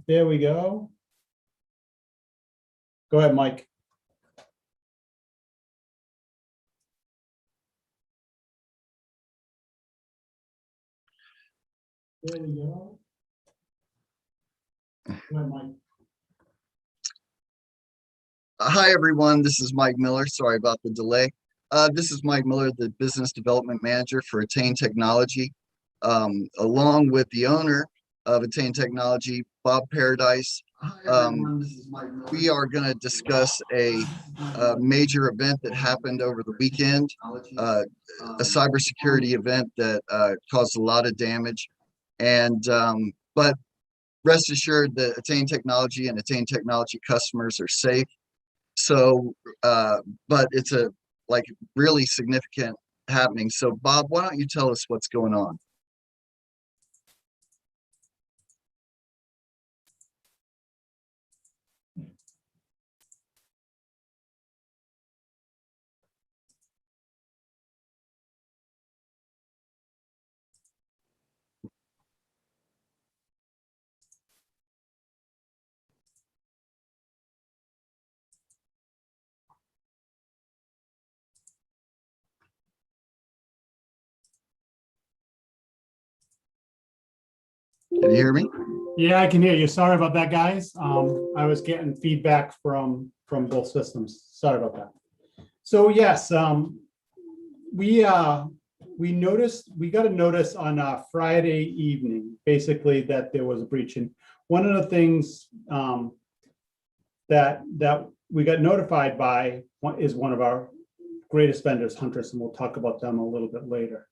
there we go. Go ahead, Mike. There we go. Go ahead, Mike. Hi, everyone. This is Mike Miller. Sorry about the delay. This is Mike Miller, the Business Development Manager for Attain Technology, along with the owner of Attain Technology, Bob Paradise. We are going to discuss a major event that happened over the weekend, a cybersecurity event that caused a lot of damage. But rest assured that Attain Technology and Attain Technology customers are safe. So, but it's a really significant happening. So Bob, why don't you tell us what's going on? Can you hear me? Yeah, I can hear you. Sorry about that, guys. I was getting feedback from both systems. Sorry about that. So yes, we got a notice on Friday evening, basically that there was a breach. And one of the things that we got notified by is one of our greatest vendors, Huntress, and we'll talk about them a little bit later.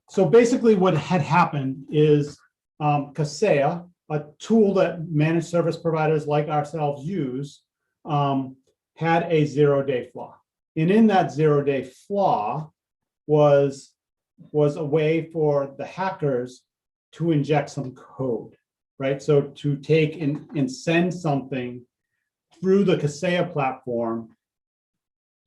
So basically what had happened is Kaseya, a tool that managed service providers like ourselves use, had a zero-day flaw. And in that zero-day flaw was a way for the hackers to inject some code, right? So to take and send something through the Kaseya platform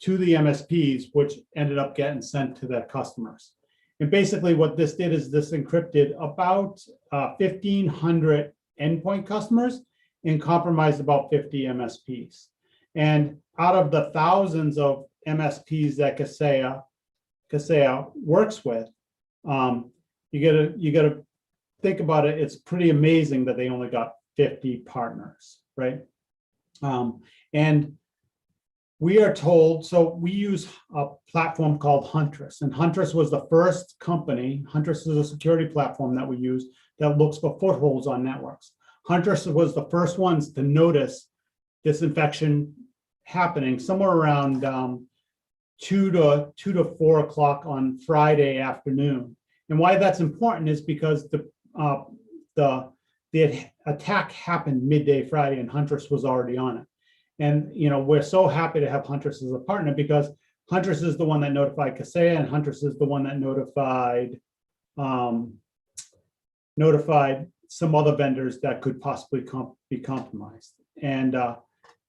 to the MSPs, which ended up getting sent to their customers. And basically what this did is this encrypted about 1,500 endpoint customers and compromised about 50 MSPs. And out of the thousands of MSPs that Kaseya works with, you gotta think about it. It's pretty amazing that they only got 50 partners, right? And we are told, so we use a platform called Huntress, and Huntress was the first company. Huntress is a security platform that we use that looks for footholds on networks. Huntress was the first ones to notice this infection happening somewhere around 2 to 4 o'clock on Friday afternoon. And why that's important is because the attack happened midday Friday, and Huntress was already on it. And we're so happy to have Huntress as a partner because Huntress is the one that notified Kaseya, and Huntress is the one that notified some other vendors that could possibly be compromised. And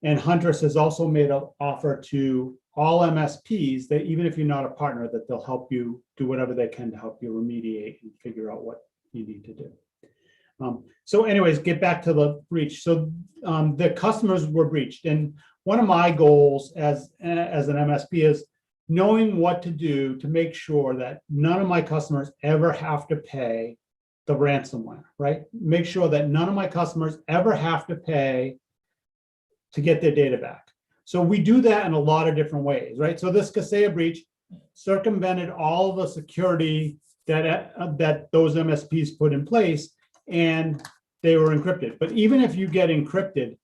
Huntress has also made an offer to all MSPs that even if you're not a partner, that they'll help you do whatever they can to help you remediate and figure out what you need to do. So anyways, get back to the breach. So the customers were breached. And one of my goals as an MSP is knowing what to do to make sure that none of my customers ever have to pay the ransomware, right? Make sure that none of my customers ever have to pay to get their data back. So we do that in a lot of different ways, right? So this Kaseya breach circumvented all the security that those MSPs put in place, and they were encrypted. But even if you get encrypted,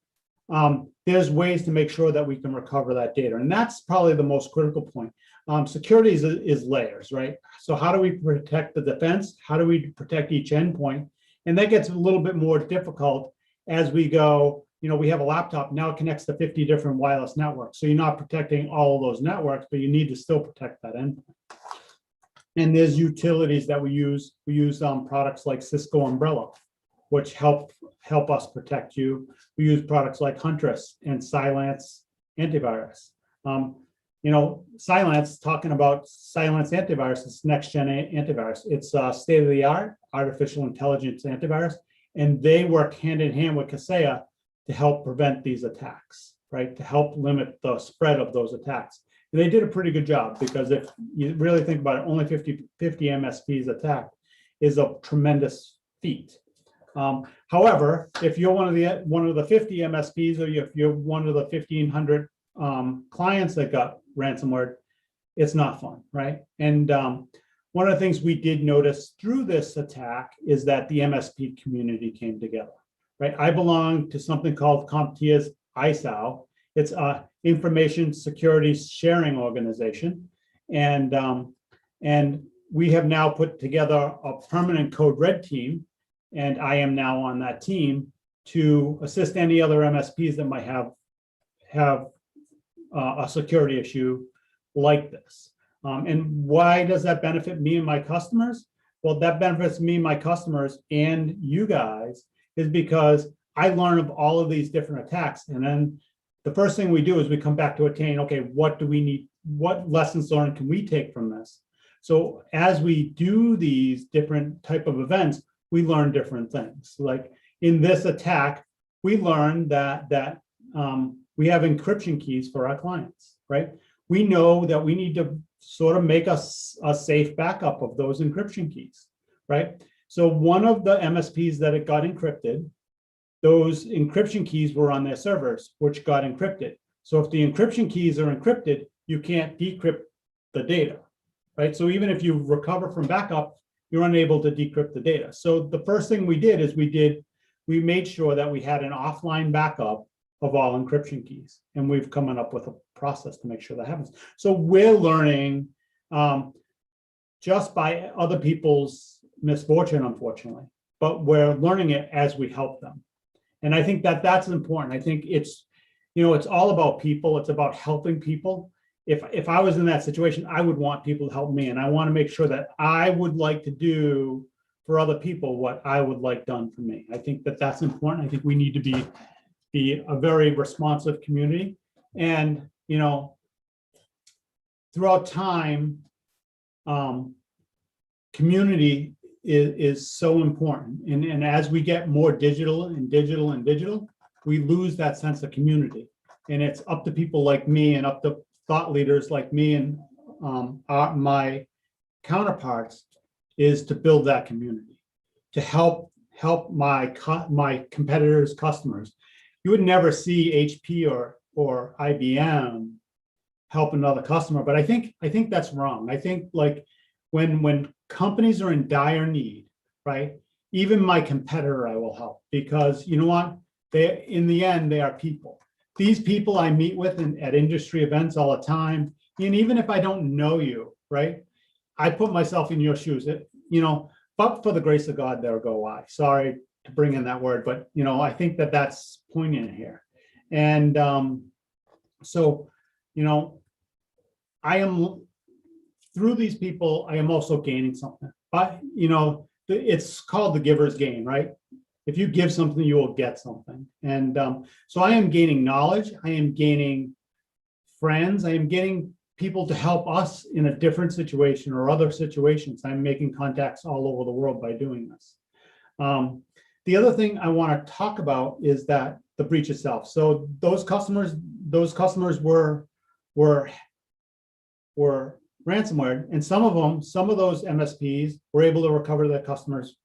there's ways to make sure that we can recover that data. And that's probably the most critical point. Security is layers, right? So how do we protect the defense? How do we protect each endpoint? And that gets a little bit more difficult as we go, we have a laptop, now it connects to 50 different wireless networks. So you're not protecting all of those networks, but you need to still protect that endpoint. And there's utilities that we use. We use products like Cisco Umbrella, which help us protect you. We use products like Huntress and Cylance antivirus. Cylance, talking about Cylance antivirus, it's next gen antivirus. It's state-of-the-art artificial intelligence antivirus, and they work hand in hand with Kaseya to help prevent these attacks, right? To help limit the spread of those attacks. And they did a pretty good job, because if you really think about it, only 50 MSPs attacked is a tremendous feat. However, if you're one of the 50 MSPs, or if you're one of the 1,500 clients that got ransomware, it's not fun, right? And one of the things we did notice through this attack is that the MSP community came together, right? I belong to something called CompTIA's ISAO. It's a information security sharing organization, and we have now put together a permanent code red team, and I am now on that team to assist any other MSPs that might have a security issue like this. And why does that benefit me and my customers? Well, that benefits me, my customers, and you guys, is because I learn of all of these different attacks. And then the first thing we do is we come back to Attain, okay, what do we need? What lessons learned can we take from this? So as we do these different type of events, we learn different things. Like in this attack, we learned that we have encryption keys for our clients, right? We know that we need to sort of make a safe backup of those encryption keys, right? So one of the MSPs that it got encrypted, those encryption keys were on their servers, which got encrypted. So if the encryption keys are encrypted, you can't decrypt the data, right? So even if you recover from backup, you're unable to decrypt the data. So the first thing we did is we made sure that we had an offline backup of all encryption keys, and we've come up with a process to make sure that happens. So we're learning just by other people's misfortune, unfortunately, but we're learning it as we help them. And I think that that's important. I think it's all about people. It's about helping people. If I was in that situation, I would want people to help me, and I want to make sure that I would like to do for other people what I would like done for me. I think that that's important. I think we need to be a very responsive community, and throughout time, community is so important. And as we get more digital, we lose that sense of community. And it's up to people like me, and up to thought leaders like me, and my counterparts, is to build that community, to help my competitors' customers. You would never see HP or IBM help another customer, but I think that's wrong. I think, like, when companies are in dire need, right? Even my competitor, I will help, because you know what? In the end, they are people. These people I meet with at industry events all the time, and even if I don't know you, right? I put myself in your shoes. But for the grace of God, there go I. Sorry to bring in that word, but I think that that's poignant here. And so I am, through these people, I am also gaining something. But it's called the giver's gain, right? If you give something, you will get something. And so I am gaining knowledge. I am gaining friends. I am getting people to help us in a different situation or other situations. I'm making contacts all over the world by doing this. The other thing I want to talk about is that the breach itself. So those customers were ransomware, and some of those MSPs were able to recover their customers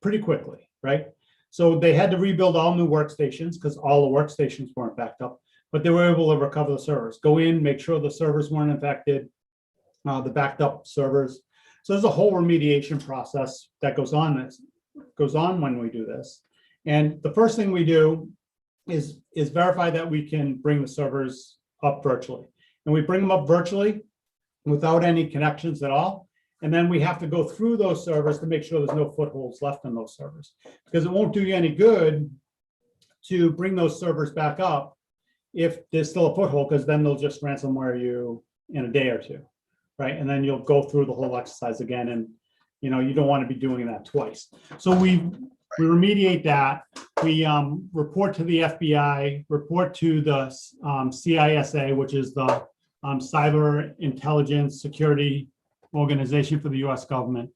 pretty quickly, right? So they had to rebuild all new workstations because all the workstations weren't backed up, but they were able to recover the servers, go in, make sure the servers weren't infected, the backed up servers. So there's a whole remediation process that goes on when we do this. And the first thing we do is verify that we can bring the servers up virtually. And we bring them up virtually without any connections at all. And then we have to go through those servers to make sure there's no footholds left in those servers, because it won't do you any good to bring those servers back up if there's still a foothold, because then they'll just ransomware you in a day or two, right? And then you'll go through the whole exercise again, and you don't want to be doing that twice. So we remediate that. We report to the FBI, report to the CISA, which is the Cyber Intelligence Security Organization for the US government.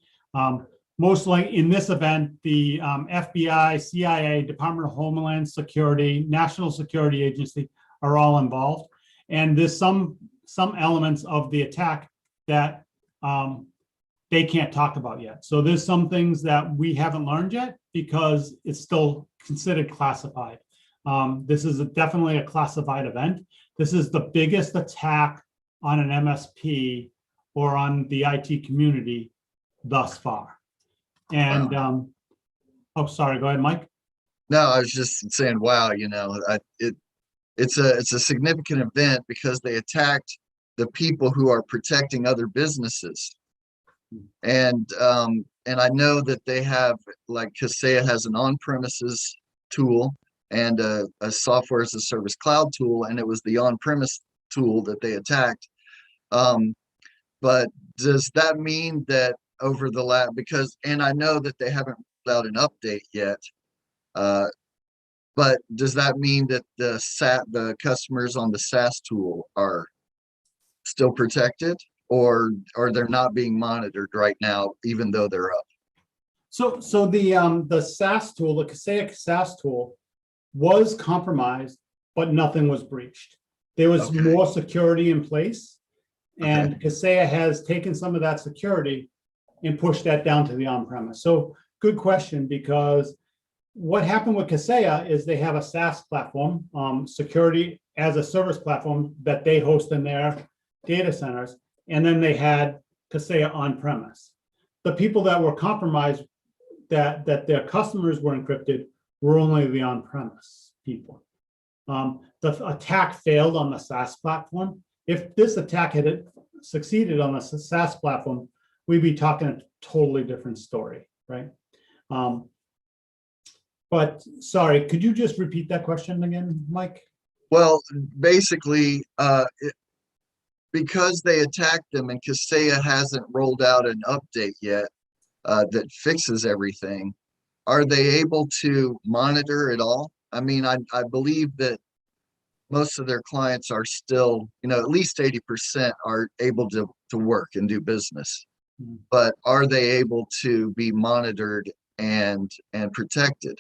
most like in this event, the FBI, CIA, Department of Homeland Security, National Security Agency are all involved. And there's some elements of the attack that they can't talk about yet. So there's some things that we haven't learned yet because it's still considered classified. This is definitely a classified event. This is the biggest attack on an MSP or on the IT community thus far. And oh, sorry, go ahead, Mike. No, I was just saying, wow, it's a significant event because they attacked the people who are protecting other businesses. And I know that they have, like Kaseya has an on-premises tool and a software as a service cloud tool, and it was the on-premise tool that they attacked. But does that mean that over the lab, because, and I know that they haven't rolled out an update yet, but does that mean that the customers on the SaaS tool are still protected, or they're not being monitored right now, even though they're up? So the SaaS tool, the Kaseya SaaS tool, was compromised, but nothing was breached. There was more security in place, and Kaseya has taken some of that security and pushed that down to the on-premise. So good question, because what happened with Kaseya is they have a SaaS platform, security as a service platform that they host in their data centers, and then they had Kaseya on-premise. The people that were compromised, that their customers were encrypted, were only the on-premise people. The attack failed on the SaaS platform. If this attack had succeeded on the SaaS platform, we'd be talking a totally different story, right? But sorry, could you just repeat that question again, Mike? Well, basically, because they attacked them and Kaseya hasn't rolled out an update yet that fixes everything, are they able to monitor it all? I mean, I believe that most of their clients are still, at least 80% are able to work and do business. But are they able to be monitored and protected?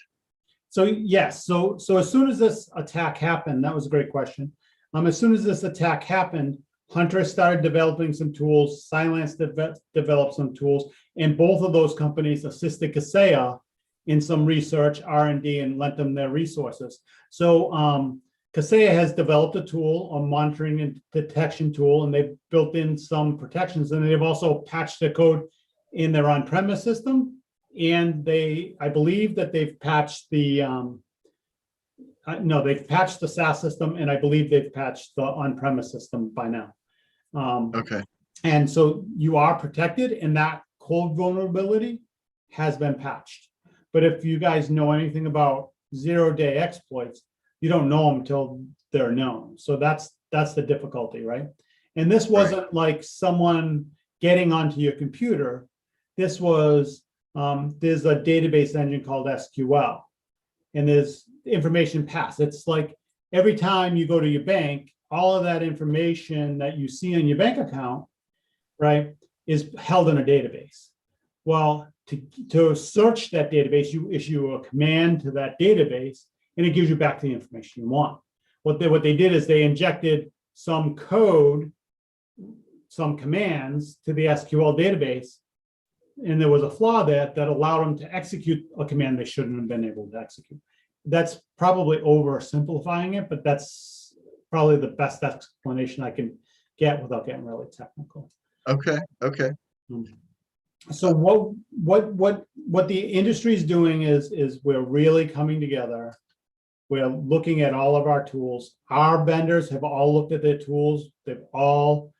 So yes, so as soon as this attack happened, that was a great question. As soon as this attack happened, Huntress started developing some tools, Cylance developed some tools, and both of those companies assisted Kaseya in some research, R&D, and lent them their resources. So Kaseya has developed a tool, a monitoring and detection tool, and they've built in some protections, and they've also patched the code in their on-premise system. And I believe that they've patched the, they've patched the SaaS system, and I believe they've patched the on-premise system by now. And so you are protected, and that code vulnerability has been patched. But if you guys know anything about zero-day exploits, you don't know them until they're known. So that's the difficulty, right? And this wasn't like someone getting onto your computer. This was, there's a database engine called SQL, and there's information passed. It's like every time you go to your bank, all of that information that you see on your bank account, right, is held in a database. Well, to search that database, you issue a command to that database, and it gives you back the information you want. What they did is they injected some code, some commands to the SQL database, and there was a flaw that allowed them to execute a command they shouldn't have been able to execute. That's probably oversimplifying it, but that's probably the best explanation I can get without getting really technical. Okay. So what the industry is doing is we're really coming together. We're looking at all of our tools. Our vendors have all looked at their tools. They've all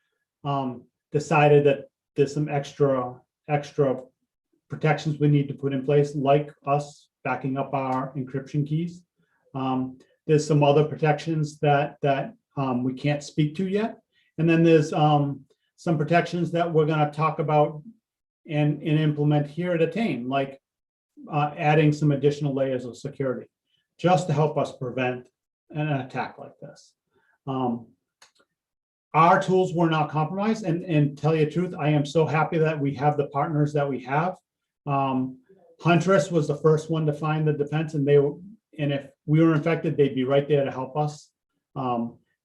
decided that there's some extra protections we need to put in place, like us backing up our encryption keys. There's some other protections that we can't speak to yet. And then there's some protections that we're going to talk about and implement here at Attain, like adding some additional layers of security, just to help us prevent an attack like this. Our tools were not compromised, and tell you the truth, I am so happy that we have the partners that we have. Huntress was the first one to find the defense, and if we were infected, they'd be right there to help us.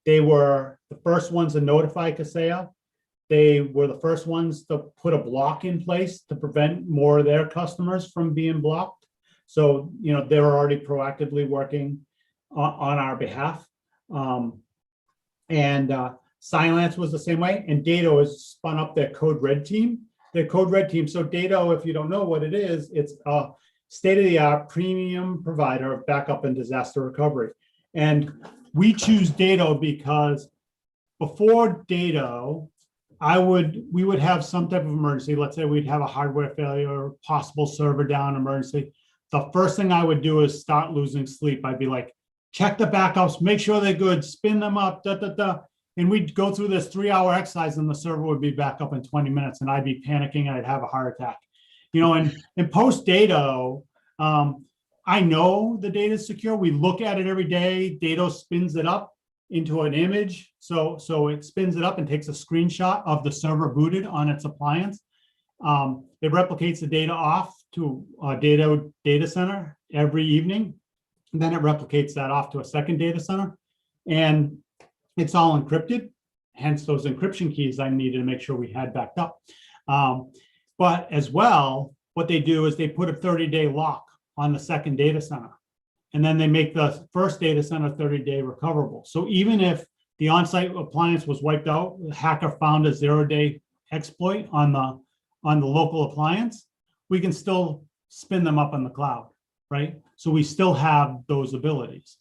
They were the first ones to notify Kaseya. They were the first ones to put a block in place to prevent more of their customers from being blocked. So, they were already proactively working on our behalf. Cylance was the same way, and Dado has spun up their Code Red team. So Dado, if you don't know what it is, it's a state-of-the-art premium provider of backup and disaster recovery. And we choose Dado because before Dado, we would have some type of emergency. Let's say we'd have a hardware failure, possible server down emergency. The first thing I would do is start losing sleep. I'd be like, check the backups, make sure they're good, spin them up, And we'd go through this 3-hour exercise and the server would be back up in 20 minutes and I'd be panicking and I'd have a heart attack. And post Dado, I know the data is secure. We look at it every day. Dado spins it up into an image. So it spins it up and takes a screenshot of the server booted on its appliance. It replicates the data off to a data center every evening. And then it replicates that off to a second data center. And it's all encrypted, hence those encryption keys I needed to make sure we had backed up. But as well, what they do is they put a 30-day lock on the second data center. And then they make the first data center 30-day recoverable. So even if the on-site appliance was wiped out, the hacker found a 0-day exploit on the local appliance, we can still spin them up on the cloud, right? So we still have those abilities.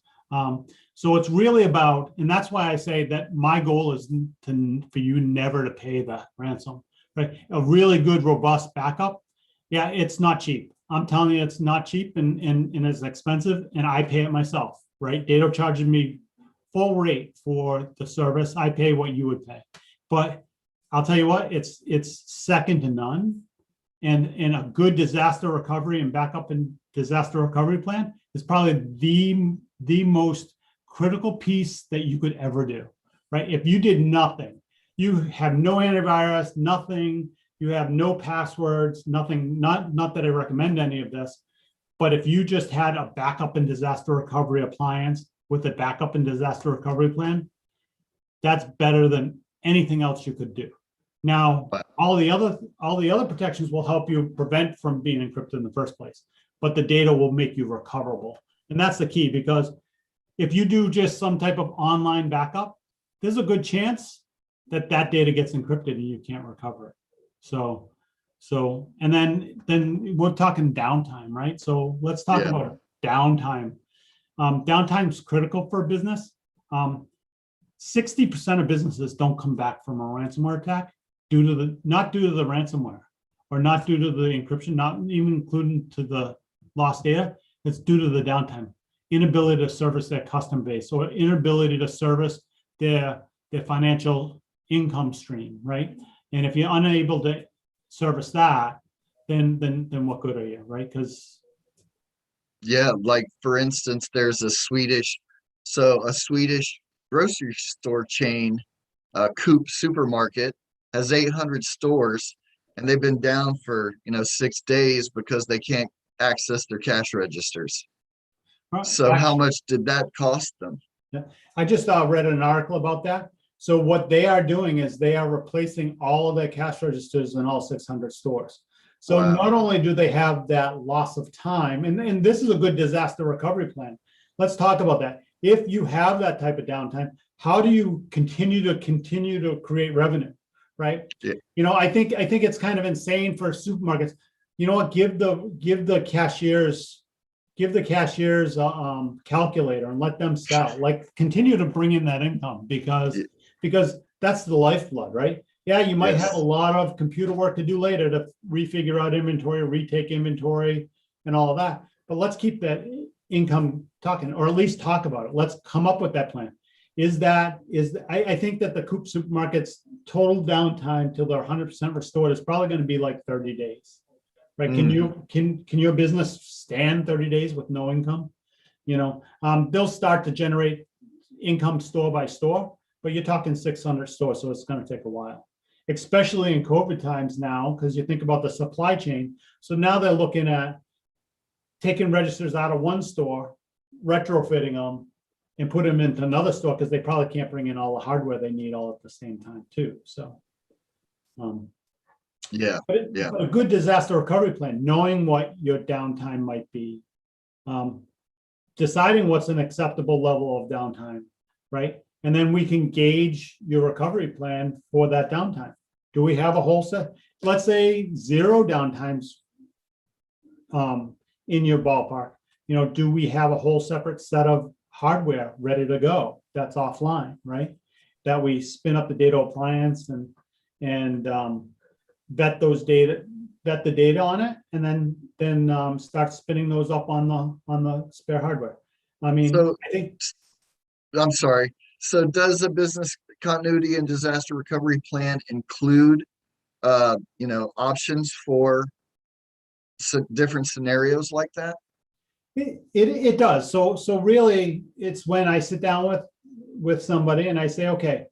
So it's really about, and that's why I say that my goal is for you never to pay the ransom, right? A really good, robust backup. Yeah, it's not cheap. I'm telling you, it's not cheap and it's expensive, and I pay it myself, right? Dado charges me full rate for the service. I pay what you would pay, but I'll tell you what, it's second to none. And in a good disaster recovery and backup and disaster recovery plan is probably the most critical piece that you could ever do, right? If you did nothing, you have no antivirus, nothing, you have no passwords, nothing, not that I recommend any of this, but if you just had a backup and disaster recovery appliance with a backup and disaster recovery plan, that's better than anything else you could do. Now, all the other protections will help you prevent from being encrypted in the first place, but the data will make you recoverable. And that's the key, because if you do just some type of online backup, there's a good chance that data gets encrypted and you can't recover it. So, and then we're talking downtime, right? So let's talk about downtime. Downtime's critical for a business. 60% of businesses don't come back from a ransomware attack not due to the ransomware, or not due to the encryption, not even including to the lost data. It's due to the downtime, inability to service their customer base, or inability to service their financial income stream, right? And if you're unable to service that, then what good are you, right? Because like for instance, there's a Swedish grocery store chain, Coop supermarket, has 800 stores, and they've been down for 6 days because they can't access their cash registers. So how much did that cost them? Yeah, I just read an article about that. So what they are doing is they are replacing all of their cash registers in all 600 stores. So not only do they have that loss of time, and this is a good disaster recovery plan. Let's talk about that. If you have that type of downtime, how do you continue to create revenue, right? Yeah. I think it's kind of insane for supermarkets. You know what? Give the cashiers calculator and let them sell. Like, continue to bring in that income, because that's the lifeblood, right? Yeah, you might have a lot of computer work to do later to refigure out inventory, retake inventory, and all of that. But let's keep that income talking, or at least talk about it. Let's come up with that plan. I think that the Coop supermarket's total downtime till they're 100% restored is probably going to be like 30 days, right? Can your business stand 30 days with no income? They'll start to generate income store by store, but you're talking 600 stores, so it's going to take a while. especially in COVID times now, because you think about the supply chain. So now they're looking at taking registers out of one store, retrofitting them, and put them into another store because they probably can't bring in all the hardware they need all at the same time too. So, Yeah, but a good disaster recovery plan, knowing what your downtime might be, deciding what's an acceptable level of downtime, right? And then we can gauge your recovery plan for that downtime. Do we have a whole set? Let's say 0 downtimes in your ballpark. Do we have a whole separate set of hardware ready to go that's offline, right? That we spin up the data appliance and vet the data on it, and then start spinning those up on the spare hardware. I mean, so I think I'm sorry. So does a business continuity and disaster recovery plan include, options for different scenarios like that? it does. So really, it's when I sit down with somebody and I say, okay,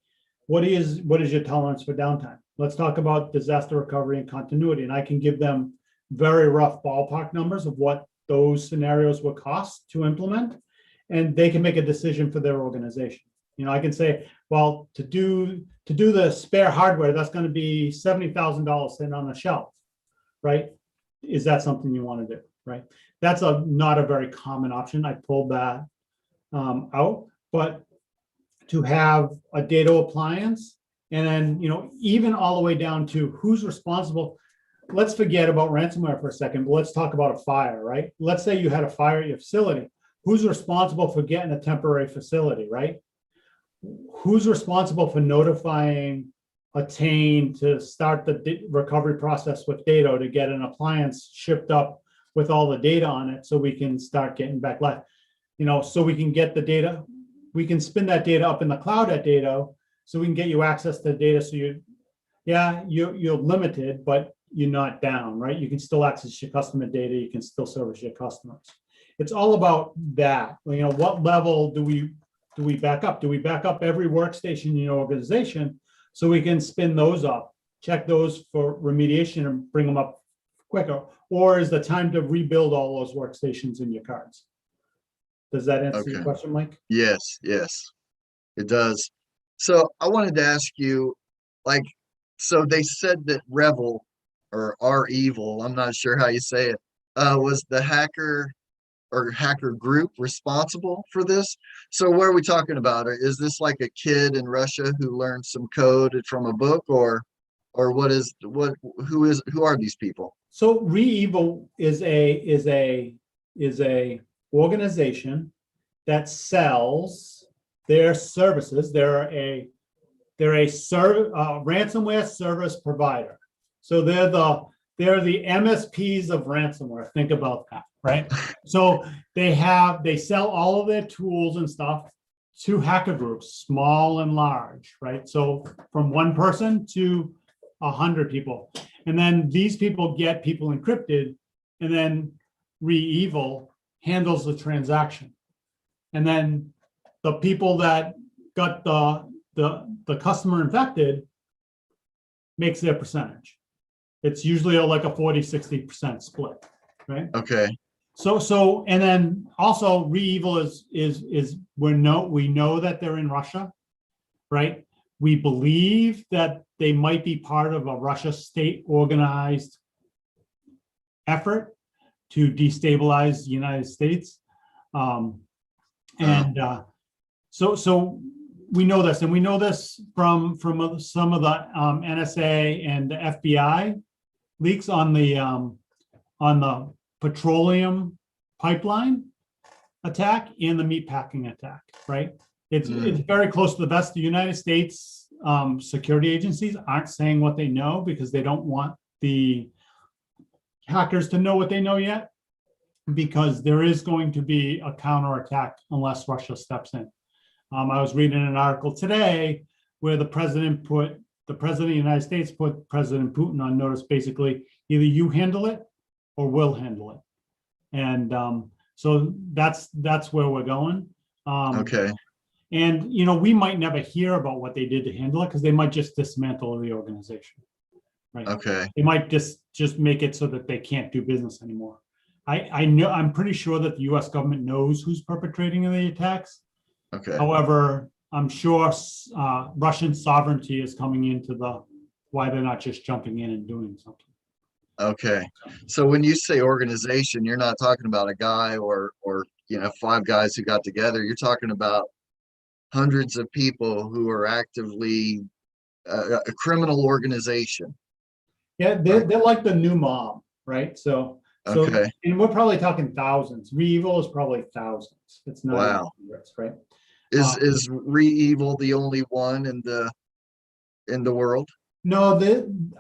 what is your tolerance for downtime? Let's talk about disaster recovery and continuity, and I can give them very rough ballpark numbers of what those scenarios would cost to implement, and they can make a decision for their organization. I can say, well, to do the spare hardware, that's going to be $70,000 sitting on the shelf, right? Is that something you want to do, right? That's not a very common option. I pulled that out, but to have a data appliance, and then even all the way down to who's responsible. Let's forget about ransomware for a second, but let's talk about a fire, right? Let's say you had a fire at your facility. Who's responsible for getting a temporary facility, right? Who's responsible for notifying Attain to start the recovery process with data to get an appliance shipped up with all the data on it so we can start getting back live? So we can get the data, we can spin that data up in the cloud at data, so we can get you access to the data. So you're limited, but you're not down, right? You can still access your customer data. You can still service your customers. It's all about that. What level do we back up? Do we back up every workstation in your organization so we can spin those up, check those for remediation and bring them up quicker? Or is the time to rebuild all those workstations in your cards? Does that answer your question, Mike? Yes, it does. So I wanted to ask you, so they said that Revel or R-Evil, I'm not sure how you say it, was the hacker or hacker group responsible for this. So what are we talking about? Is this like a kid in Russia who learned some code from a book, or who are these people? So ReEvil is a organization that sells their services. They're a ransomware service provider. So they're the MSPs of ransomware. Think about that, right? So they sell all of their tools and stuff to hacker groups, small and large, right? So from one person to 100 people. And then these people get people encrypted, and then ReEvil handles the transaction. And then the people that got the customer infected makes their percentage. It's usually like a 40-60% split, right? Okay. So and then also ReEvil is we know that they're in Russia, right? We believe that they might be part of a Russia state organized effort to destabilize the United States. So we know this, and we know this from some of the NSA and the FBI leaks on the petroleum pipeline attack and the meatpacking attack, right? It's very close to the best. The United States security agencies aren't saying what they know because they don't want the hackers to know what they know yet, because there is going to be a counterattack unless Russia steps in. I was reading an article today where the president of the United States put President Putin on notice, basically, either you handle it or we'll handle it. And so that's where we're going. Okay. And, we might never hear about what they did to handle it because they might just dismantle the organization, right? Okay. They might just make it so that they can't do business anymore. I know, I'm pretty sure that the US government knows who's perpetrating the attacks. Okay. However, I'm sure Russian sovereignty is coming into why they're not just jumping in and doing something. Okay. So when you say organization, you're not talking about a guy or 5 guys who got together. You're talking about hundreds of people who are actively a criminal organization. Yeah, they're like the new mob, right? So, Okay. and we're probably talking thousands. ReEvil is probably thousands. It's not even Wow. hundreds, right? Is ReEvil the only one in the world? No,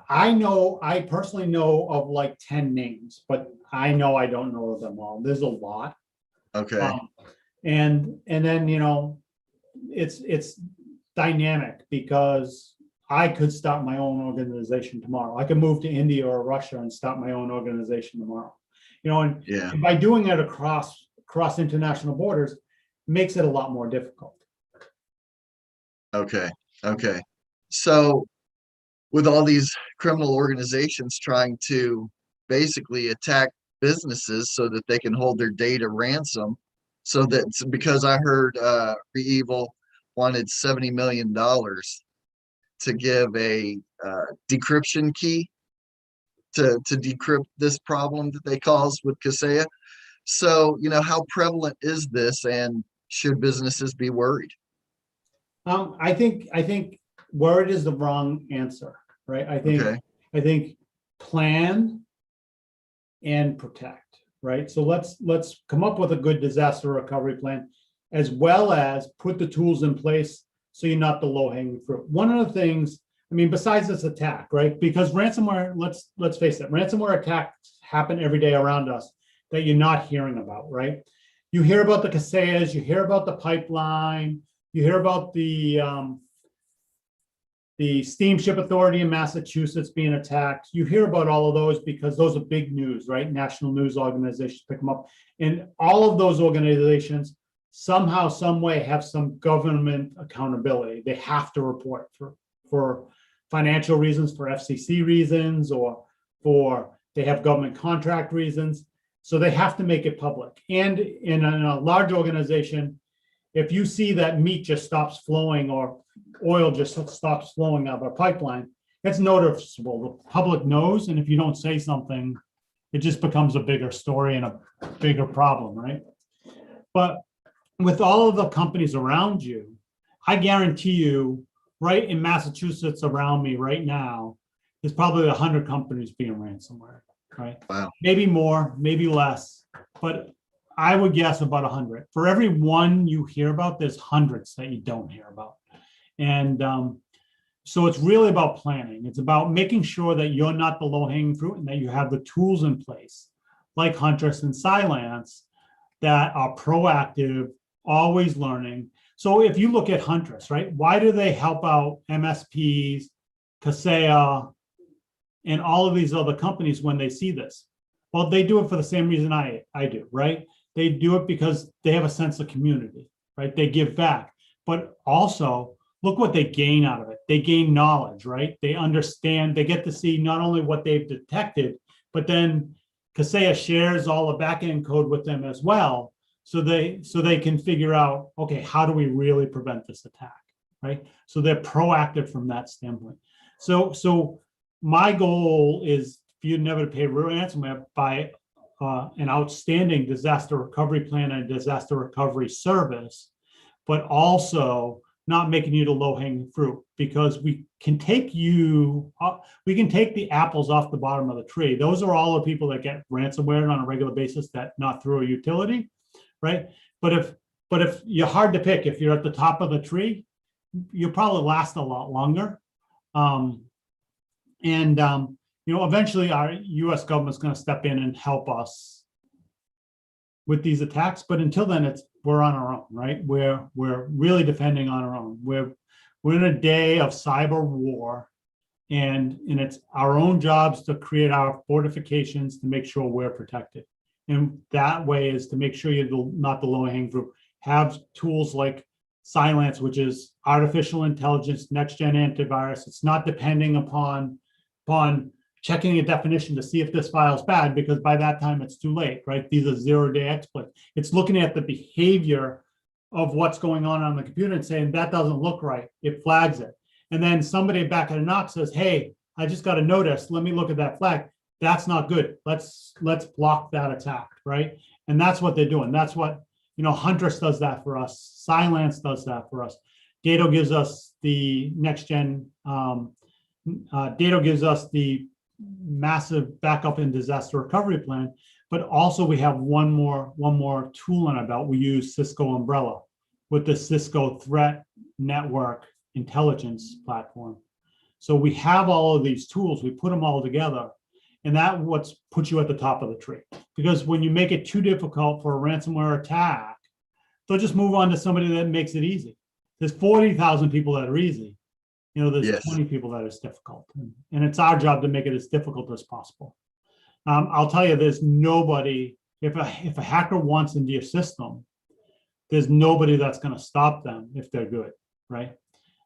I personally know of like 10 names, but I know I don't know them all. There's a lot. Okay. And then, it's dynamic because I could start my own organization tomorrow. I could move to India or Russia and start my own organization tomorrow. And Yeah. by doing it across international borders, makes it a lot more difficult. Okay. Okay. So with all these criminal organizations trying to basically attack businesses so that they can hold their data ransom, so that's because I heard ReEvil wanted $70 million to give a decryption key to decrypt this problem that they caused with Kaseya. So, how prevalent is this, and should businesses be worried? I think worried is the wrong answer, right? Okay. I think plan and protect, right? So let's come up with a good disaster recovery plan, as well as put the tools in place so you're not the low-hanging fruit. One of the things, besides this attack, right? Because ransomware, let's face it, ransomware attacks happen every day around us that you're not hearing about, right? You hear about the Kaseyas, you hear about the pipeline, you hear about the steamship authority in Massachusetts being attacked. You hear about all of those because those are big news, right? National news organizations pick them up. And all of those organizations somehow, some way have some government accountability. They have to report for financial reasons, for FCC reasons, or they have government contract reasons. So they have to make it public. And in a large organization, if you see that meat just stops flowing or oil just stops flowing out of a pipeline, it's noticeable. The public knows, and if you don't say something, it just becomes a bigger story and a bigger problem, right? But with all of the companies around you, I guarantee you, right in Massachusetts around me right now, there's probably 100 companies being ransomware, right? Wow. Maybe more, maybe less, but I would guess about 100. For every one you hear about, there's hundreds that you don't hear about. And so it's really about planning. It's about making sure that you're not the low-hanging fruit and that you have the tools in place, like Huntress and Cylance, that are proactive, always learning. So if you look at Huntress, right, why do they help out MSPs, Kaseya, and all of these other companies when they see this? Well, they do it for the same reason I do, right? They do it because they have a sense of community, right? They give back, but also look what they gain out of it. They gain knowledge, right? They understand, they get to see not only what they've detected, but then Kaseya shares all the backend code with them as well. So they can figure out, okay, how do we really prevent this attack, right? So they're proactive from that standpoint. So my goal is for you never to pay ransomware by an outstanding disaster recovery plan and disaster recovery service, but also not making you the low-hanging fruit, because we can take the apples off the bottom of the tree. Those are all the people that get ransomware on a regular basis, that not through a utility, right? But if you're hard to pick, if you're at the top of the tree, you'll probably last a lot longer. Eventually our US government's going to step in and help us with these attacks. But until then, we're on our own, right? We're really defending on our own. We're in a day of cyber war, and it's our own jobs to create our fortifications to make sure we're protected. And that way is to make sure you're not the low-hanging fruit. Have tools like Cylance, which is artificial intelligence, next-gen antivirus. It's not depending upon checking a definition to see if this file is bad, because by that time it's too late, right? These are zero-day exploits. It's looking at the behavior of what's going on the computer and saying that doesn't look right. It flags it. And then somebody back at a knock says, hey, I just got a notice. Let me look at that flag. That's not good. Let's block that attack, right? And that's what they're doing. That's what, Huntress does that for us. Cylance does that for us. Dato gives us the next gen. Dato gives us the massive backup and disaster recovery plan. But also we have one more tool in our belt. We use Cisco Umbrella with the Cisco Threat Network Intelligence platform. So we have all of these tools. We put them all together. And that what's puts you at the top of the tree. Because when you make it too difficult for a ransomware attack, they'll just move on to somebody that makes it easy. There's 40,000 people that are easy. There's Yes. 20 people that is difficult. And it's our job to make it as difficult as possible. I'll tell you, there's nobody, if a hacker wants into your system, there's nobody that's going to stop them if they're good, right?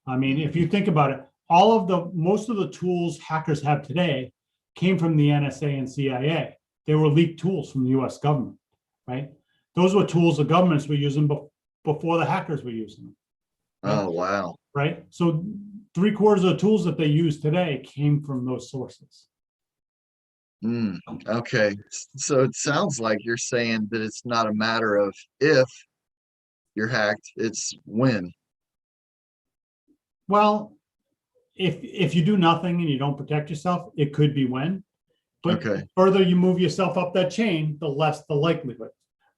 I mean, if you think about it, most of the tools hackers have today came from the NSA and CIA. They were leaked tools from the US government, right? Those were tools the governments were using before the hackers were using them. Right? Oh, wow. Right? So 3/4 of the tools that they use today came from those sources. Okay. So it sounds like you're saying that it's not a matter of if you're hacked, it's when. Well, if you do nothing and you don't protect yourself, it could be when. But Okay. the further you move yourself up that chain, the less the likelihood.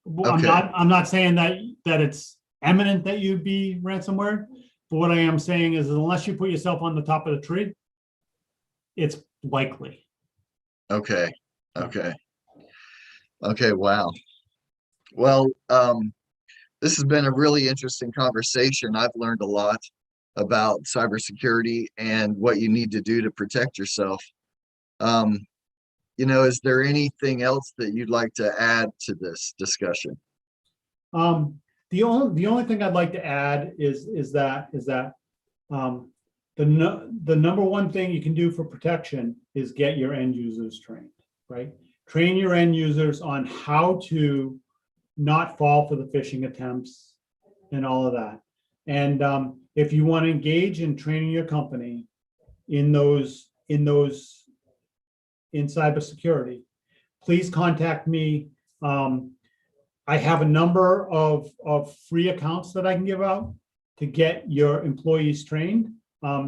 Okay. I'm not saying that it's imminent that you'd be ransomware, but what I am saying is unless you put yourself on the top of the tree, it's likely. Okay. Okay. Okay. Wow. Well, this has been a really interesting conversation. I've learned a lot about cybersecurity and what you need to do to protect yourself. Is there anything else that you'd like to add to this discussion? The only thing I'd like to add is that the number one thing you can do for protection is get your end users trained, right? Train your end users on how to not fall for the phishing attempts and all of that. And if you want to engage in training your company in cybersecurity, please contact me. I have a number of free accounts that I can give out to get your employees trained.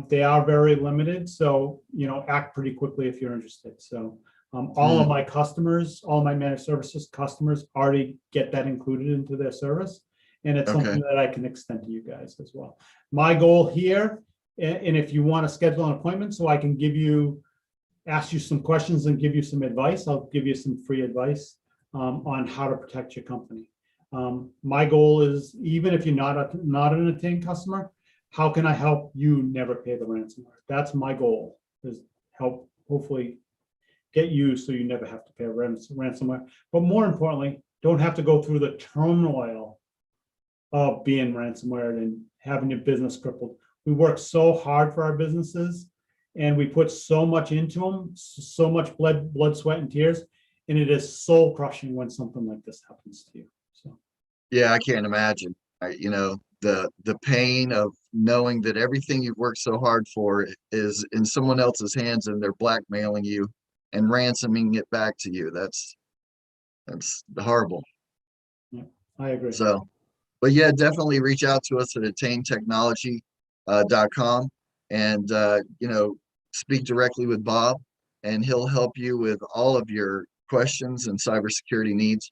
They are very limited, so act pretty quickly if you're interested. So all of my customers, all my managed services customers already get that included into their service. And it's something that I can extend to you guys as well. My goal here, and if you want to schedule an appointment so I can ask you some questions and give you some advice, I'll give you some free advice on how to protect your company. My goal is, even if you're not an Attain customer, how can I help you never pay the ransomware? That's my goal, is help hopefully get you so you never have to pay a ransomware. But more importantly, don't have to go through the turmoil of being ransomware and having your business crippled. We work so hard for our businesses and we put so much into them, so much blood, sweat, and tears. And it is soul crushing when something like this happens to you. So, yeah, I can't imagine. The pain of knowing that everything you've worked so hard for is in someone else's hands and they're blackmailing you and ransoming it back to you. That's horrible. Yeah, I agree. So, but yeah, definitely reach out to us at attaintechnology.com and speak directly with Bob, and he'll help you with all of your questions and cybersecurity needs.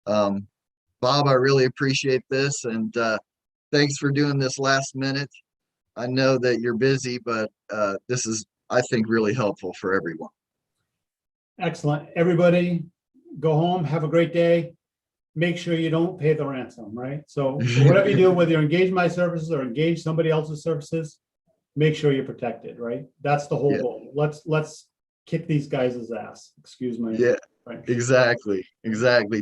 Bob, I really appreciate this, and thanks for doing this last minute. I know that you're busy, but this is, I think, really helpful for everyone. Excellent. Everybody, go home, have a great day. Make sure you don't pay the ransom, right? So whatever you do, whether you engage my services or engage somebody else's services, make sure you're protected, right? That's the whole goal. Let's kick these guys' ass. Excuse my right. Exactly.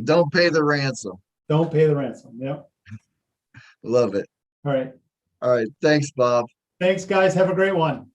Don't pay the ransom. Don't pay the ransom. Yep. Love it. All right. All right. Thanks, Bob. Thanks, guys. Have a great one.